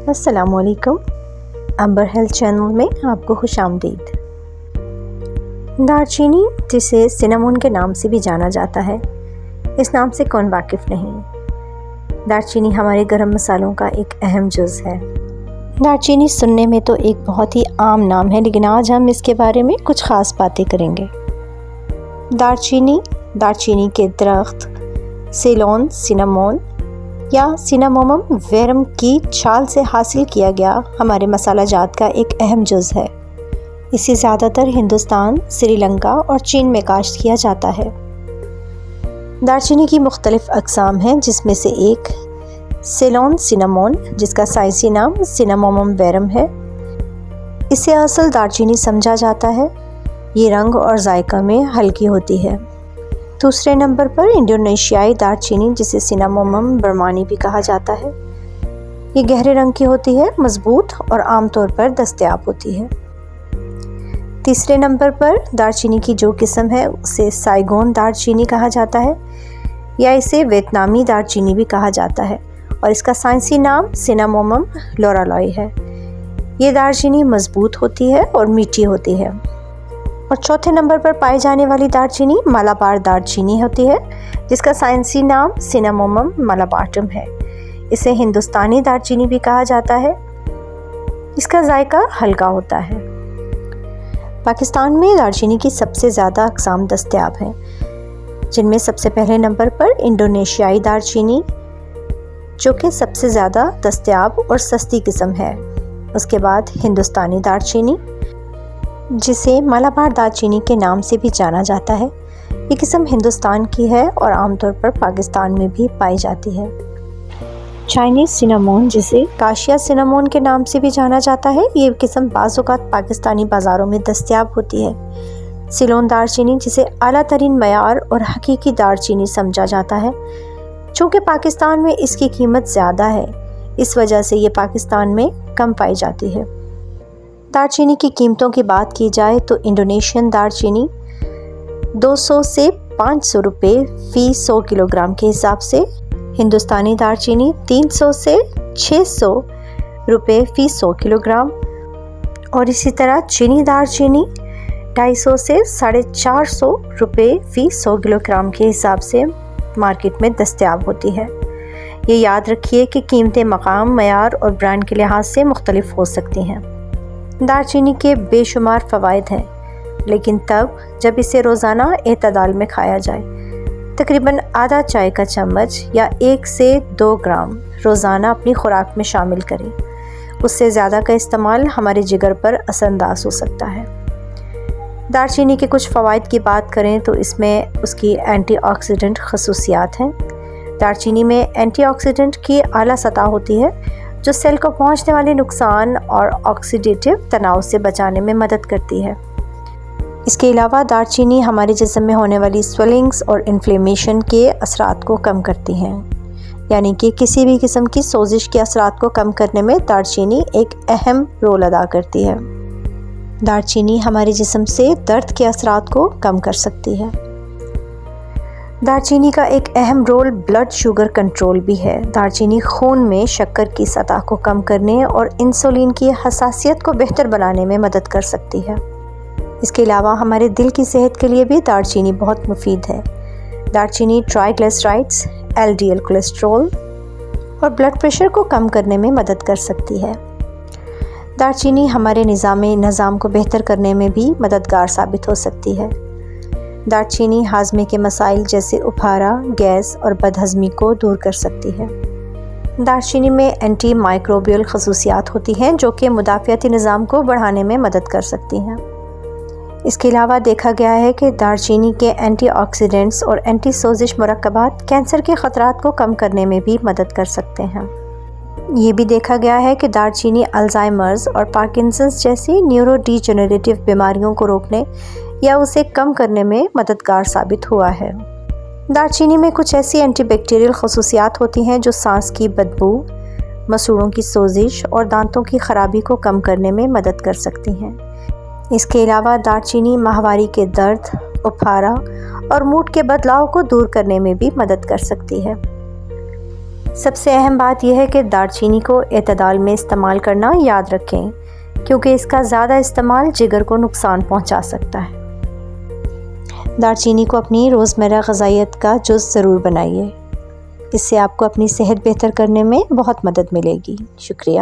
السلام علیکم، امبر health channel میں آپ کو خوش آمدید۔ دار چینی، جسے سنامون کے نام سے بھی جانا جاتا ہے، اس نام سے کون واقف نہیں؟ دار چینی ہمارے گرم مسالوں کا ایک اہم جز ہے۔ دار چینی سننے میں تو ایک بہت ہی عام نام ہے، لیکن آج ہم اس کے بارے میں کچھ خاص باتیں کریں گے۔ دار چینی کے درخت سیلون سنامون یا سنامومم ویرم کی چھال سے حاصل کیا گیا ہمارے مسالہ جات کا ایک اہم جز ہے۔ اسے زیادہ تر ہندوستان، سری لنکا اور چین میں کاشت کیا جاتا ہے۔ دار چینی کی مختلف اقسام ہیں، جس میں سے ایک سیلون سنامون، جس کا سائنسی نام سنامومم ویرم ہے۔ اسے اصل دار چینی سمجھا جاتا ہے۔ یہ رنگ اور ذائقہ میں ہلکی ہوتی ہے۔ دوسرے نمبر پر انڈونیشیائی دار چینی، جسے سنامومم برمانی بھی کہا جاتا ہے۔ یہ گہرے رنگ کی ہوتی ہے، مضبوط اور عام طور پر دستیاب ہوتی ہے۔ تیسرے نمبر پر دار چینی کی جو قسم ہے اسے سائگون دار چینی کہا جاتا ہے، یا اسے ویتنامی دار چینی بھی کہا جاتا ہے، اور اس کا سائنسی نام سنامومم لورالائی ہے۔ یہ دار چینی مضبوط ہوتی ہے اور میٹھی ہوتی ہے۔ اور چوتھے نمبر پر پائی جانے والی دار چینی مالابار دار چینی ہوتی ہے، جس کا سائنسی نام سنامومم مالابارٹم ہے۔ اسے ہندوستانی دار چینی بھی کہا جاتا ہے۔ اس کا ذائقہ ہلکا ہوتا ہے۔ پاکستان میں دار چینی کی سب سے زیادہ اقسام دستیاب ہیں، جن میں سب سے پہلے نمبر پر انڈونیشیائی دار چینی، جو کہ سب سے زیادہ دستیاب اور سستی قسم ہے۔ اس کے بعد ہندوستانی دار چینی، جسے مالابار دار چینی کے نام سے بھی جانا جاتا ہے۔ یہ قسم ہندوستان کی ہے اور عام طور پر پاکستان میں بھی پائی جاتی ہے۔ چائنیز سنامون، جسے کاشیا سنامون کے نام سے بھی جانا جاتا ہے، یہ قسم بعض اوقات پاکستانی بازاروں میں دستیاب ہوتی ہے۔ سیلون دار چینی، جسے اعلیٰ ترین معیار اور حقیقی دار چینی سمجھا جاتا ہے، چونکہ پاکستان میں اس کی قیمت زیادہ ہے، اس وجہ سے یہ پاکستان میں کم پائی جاتی ہے۔ دار چینی کی قیمتوں کی بات کی جائے تو انڈونیشین دار چینی 200 سے 500 روپے فی 100 کلو گرام کے حساب سے، ہندوستانی دار چینی 300 سے 600 روپے فی 100 کلو گرام، اور اسی طرح چینی دار چینی 250 سے 450 روپے فی 100 کلو گرام کے حساب سے مارکیٹ میں دستیاب ہوتی ہے۔ یہ یاد رکھیے کہ قیمتیں مقام، معیار اور برانڈ کے لحاظ سے مختلف ہو سکتی ہیں۔ دار چینی کے بے شمار فوائد ہیں، لیکن تب جب اسے روزانہ اعتدال میں کھایا جائے۔ تقریباً آدھا چائے کا چمچ یا 1 سے 2 گرام روزانہ اپنی خوراک میں شامل کریں۔ اس سے زیادہ کا استعمال ہمارے جگر پر اثر انداز ہو سکتا ہے۔ دار چینی کے کچھ فوائد کی بات کریں تو اس میں اس کی اینٹی آکسیڈنٹ خصوصیات ہیں۔ دار چینی میں اینٹی آکسیڈنٹ کی اعلیٰ سطح ہوتی ہے، جو سیل کو پہنچنے والے نقصان اور آکسیڈیٹیو تناؤ سے بچانے میں مدد کرتی ہے۔ اس کے علاوہ دار چینی ہمارے جسم میں ہونے والی سویلنگز اور انفلیمیشن کے اثرات کو کم کرتی ہیں، یعنی کہ کسی بھی قسم کی سوزش کے اثرات کو کم کرنے میں دار چینی ایک اہم رول ادا کرتی ہے۔ دار چینی ہمارے جسم سے درد کے اثرات کو کم کر سکتی ہے۔ دار چینی کا ایک اہم رول بلڈ شوگر کنٹرول بھی ہے۔ دار چینی خون میں شکر کی سطح کو کم کرنے اور انسولین کی حساسیت کو بہتر بنانے میں مدد کر سکتی ہے۔ اس کے علاوہ ہمارے دل کی صحت کے لیے بھی دار چینی بہت مفید ہے۔ دار چینی ٹرائیگلیسرائڈز، LDL کولیسٹرول اور بلڈ پریشر کو کم کرنے میں مدد کر سکتی ہے۔ دار چینی ہمارے نظام کو بہتر کرنے میں بھی مددگار ثابت ہو سکتی ہے۔ دار چینی ہاضمے کے مسائل جیسے اپھارا، گیس اور بد ہضمی کو دور کر سکتی ہے۔ دار چینی میں اینٹی مائکروبیل خصوصیات ہوتی ہیں، جو کہ مدافعتی نظام کو بڑھانے میں مدد کر سکتی ہیں۔ اس کے علاوہ دیکھا گیا ہے کہ دار چینی کے اینٹی آکسیڈنٹس اور اینٹی سوزش مرکبات کینسر کے خطرات کو کم کرنے میں بھی مدد کر سکتے ہیں۔ یہ بھی دیکھا گیا ہے کہ دار چینی الزائمرز اور پارکنسنز جیسی نیورو ڈی جنریٹو بیماریوں کو روکنے یا اسے کم کرنے میں مددگار ثابت ہوا ہے۔ دار چینی میں کچھ ایسی اینٹی بیکٹیریل خصوصیات ہوتی ہیں جو سانس کی بدبو، مسوڑوں کی سوزش اور دانتوں کی خرابی کو کم کرنے میں مدد کر سکتی ہیں۔ اس کے علاوہ دار چینی ماہواری کے درد، اپھارا اور موڈ کے بدلاؤ کو دور کرنے میں بھی مدد کر سکتی ہے۔ سب سے اہم بات یہ ہے کہ دار چینی کو اعتدال میں استعمال کرنا یاد رکھیں، کیونکہ اس کا زیادہ استعمال جگر کو نقصان پہنچا سکتا ہے۔ دار چینی کو اپنی روزمرہ غذائیت کا جز ضرور بنائیے، اس سے آپ کو اپنی صحت بہتر کرنے میں بہت مدد ملے گی۔ شکریہ۔